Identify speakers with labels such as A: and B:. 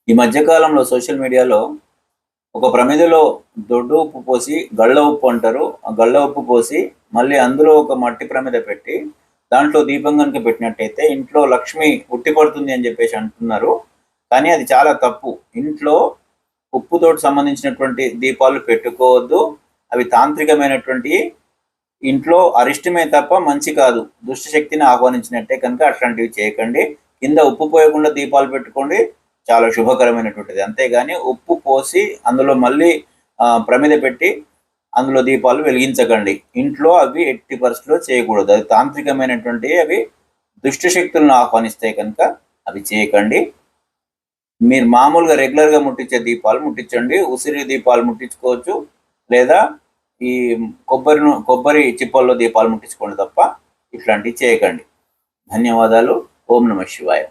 A: ఈ మధ్య కాలంలో సోషల్ మీడియాలో ఒక ప్రమిదలో దొడ్డు ఉప్పు పోసి గళ్ళ ఉప్పు అంటారు. ఆ గళ్ళ ఉప్పు పోసి మళ్ళీ అందులో ఒక మట్టి ప్రమిద పెట్టి దాంట్లో దీపం గనుక పెట్టినట్టయితే ఇంట్లో లక్ష్మి ఉట్టి పడుతుంది అని చెప్పేసి అంటున్నారు. కానీ అది చాలా తప్పు. ఇంట్లో ఉప్పుతోటి సంబంధించినటువంటి దీపాలు పెట్టుకోవద్దు. అవి తాంత్రికమైనటువంటి ఇంట్లో అరిష్టమే తప్ప మంచి కాదు. దుష్ట శక్తిని ఆహ్వానించినట్టే కనుక అట్లాంటివి చేయకండి. కింద ఉప్పు పోయకుండా దీపాలు పెట్టుకోండి. చాలా శుభకరమైనటువంటిది. అంతేగాని ఉప్పు పోసి అందులో మళ్ళీ ప్రమిద పెట్టి అందులో దీపాలు వెలిగించకండి. ఇంట్లో అవి ఎట్టి పరిస్థితిలో చేయకూడదు. అది తాంత్రికమైనటువంటివి. అవి దుష్ట శక్తులను ఆహ్వానిస్తాయి కనుక అవి చేయకండి. మీరు మామూలుగా రెగ్యులర్‌గా ముట్టించే దీపాలు ముట్టించండి. ఉసిరి దీపాలు ముట్టించుకోవచ్చు. లేదా ఈ కొబ్బరి చిప్పల్లో దీపాలు ముట్టించుకోండి తప్ప ఇట్లాంటివి చేయకండి. ధన్యవాదాలు. ఓం నమః శివాయ.